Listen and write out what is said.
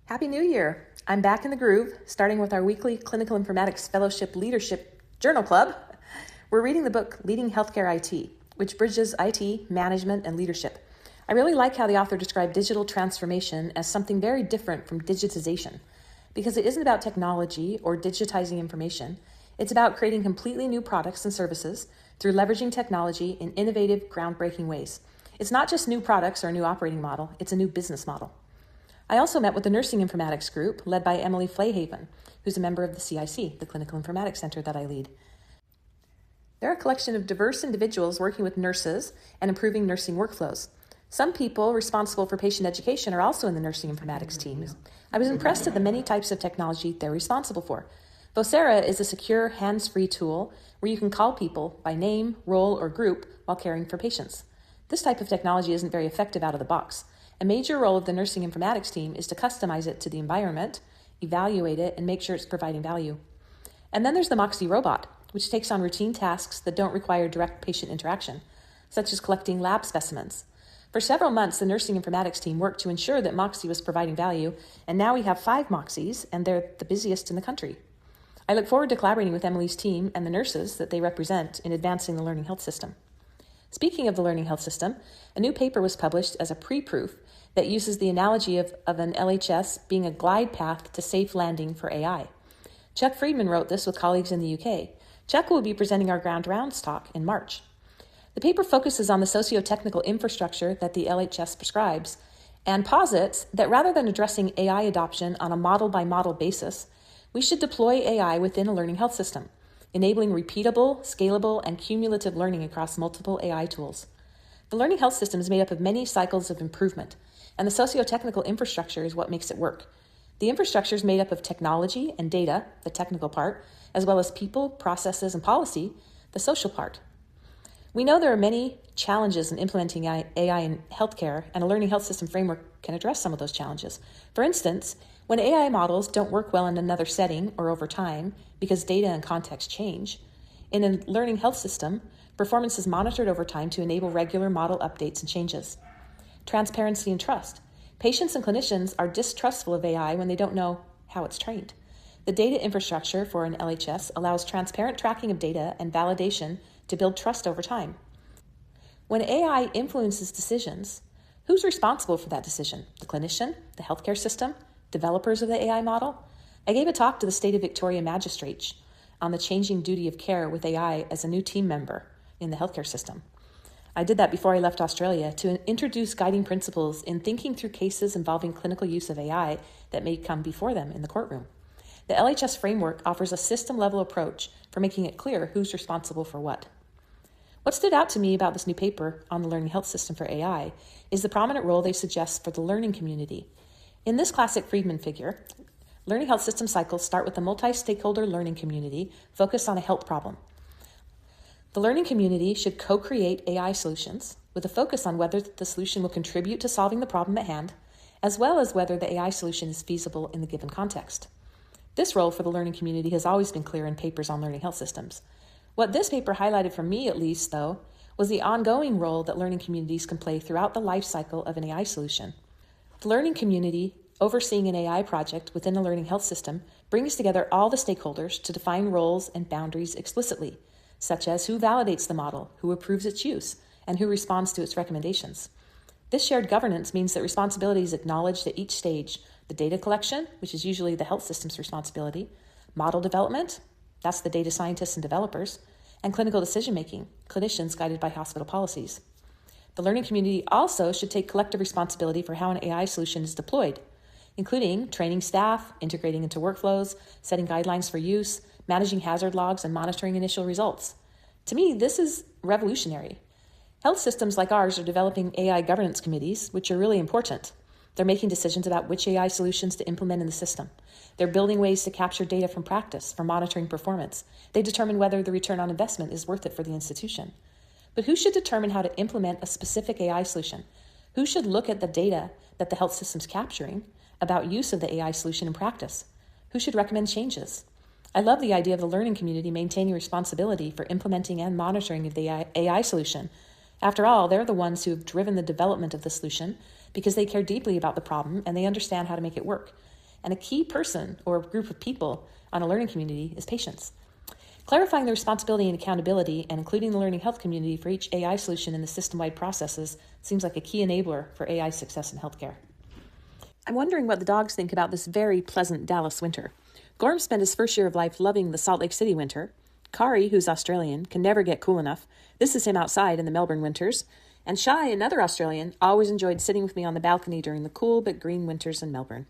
Happy New Year! I'm back in the groove, starting with our weekly Clinical Informatics Fellowship Leadership Journal Club. We're reading the book Leading Healthcare IT, which bridges IT, management, and leadership. I really like how the author described digital transformation as something very different from digitization, because it isn't about technology or digitizing information. It's about creating completely new products and services through leveraging technology in innovative, groundbreaking ways. It's not just new products or a new operating model, it's a new business model. I also met with the Nursing Informatics Group, led by Emily Flayhaven, who's a member of the CIC, the Clinical Informatics Center that I lead. They're a collection of diverse individuals working with nurses and improving nursing workflows. Some people responsible for patient education are also in the nursing informatics teams. I was impressed at the many types of technology they're responsible for. Vocera is a secure, hands-free tool where you can call people by name, role, or group while caring for patients. This type of technology isn't very effective out of the box. A major role of the nursing informatics team is to customize it to the environment, evaluate it, and make sure it's providing value. And then there's the Moxie robot, which takes on routine tasks that don't require direct patient interaction, such as collecting lab specimens. For several months, the nursing informatics team worked to ensure that Moxie was providing value, and now we have 5 Moxies, and they're the busiest in the country. I look forward to collaborating with Emily's team and the nurses that they represent in advancing the learning health system. Speaking of the learning health system, a new paper was published as a pre-proof that uses the analogy of an LHS being a glide path to safe landing for AI. Chuck Friedman wrote this with colleagues in the UK. Chuck will be presenting our Ground Rounds talk in March. The paper focuses on the socio-technical infrastructure that the LHS prescribes and posits that rather than addressing AI adoption on a model-by-model basis, we should deploy AI within a learning health system, enabling repeatable, scalable, and cumulative learning across multiple AI tools. The learning health system is made up of many cycles of improvement, and the socio-technical infrastructure is what makes it work. The infrastructure is made up of technology and data, the technical part, as well as people, processes, and policy, the social part. We know there are many challenges in implementing AI in healthcare, and a learning health system framework can address some of those challenges. For instance, when AI models don't work well in another setting or over time because data and context change, in a learning health system, performance is monitored over time to enable regular model updates and changes. Transparency and trust. Patients and clinicians are distrustful of AI when they don't know how it's trained. The data infrastructure for an LHS allows transparent tracking of data and validation to build trust over time. When AI influences decisions, who's responsible for that decision? The clinician, the healthcare system, developers of the AI model? I gave a talk to the State of Victoria Magistrates on the changing duty of care with AI as a new team member in the healthcare system. I did that before I left Australia to introduce guiding principles in thinking through cases involving clinical use of AI that may come before them in the courtroom. The LHS framework offers a system-level approach for making it clear who's responsible for what. What stood out to me about this new paper on the learning health system for AI is the prominent role they suggest for the learning community. In this classic Friedman figure, learning health system cycles start with a multi-stakeholder learning community focused on a health problem. The learning community should co-create AI solutions with a focus on whether the solution will contribute to solving the problem at hand, as well as whether the AI solution is feasible in the given context. This role for the learning community has always been clear in papers on learning health systems. What this paper highlighted for me, at least, though, was the ongoing role that learning communities can play throughout the life cycle of an AI solution. The learning community, overseeing an AI project within a learning health system, brings together all the stakeholders to define roles and boundaries explicitly, such as who validates the model, who approves its use, and who responds to its recommendations. This shared governance means that responsibility is acknowledged at each stage: the data collection, which is usually the health system's responsibility, model development, that's the data scientists and developers, and clinical decision-making, clinicians guided by hospital policies. The learning community also should take collective responsibility for how an AI solution is deployed, including training staff, integrating into workflows, setting guidelines for use, managing hazard logs, and monitoring initial results. To me, this is revolutionary. Health systems like ours are developing AI governance committees, which are really important. They're making decisions about which AI solutions to implement in the system. They're building ways to capture data from practice for monitoring performance. They determine whether the return on investment is worth it for the institution. But who should determine how to implement a specific AI solution? Who should look at the data that the health system's capturing about use of the AI solution in practice? Who should recommend changes? I love the idea of the learning community maintaining responsibility for implementing and monitoring of the AI solution. After all, they're the ones who have driven the development of the solution because they care deeply about the problem and they understand how to make it work. And a key person or group of people on a learning community is patients. Clarifying the responsibility and accountability and including the learning health community for each AI solution in the system-wide processes seems like a key enabler for AI success in healthcare. I'm wondering what the dogs think about this very pleasant Dallas winter. Gorm spent his first year of life loving the Salt Lake City winter. Kari, who's Australian, can never get cool enough. This is him outside in the Melbourne winters. And Shai, another Australian, always enjoyed sitting with me on the balcony during the cool but green winters in Melbourne.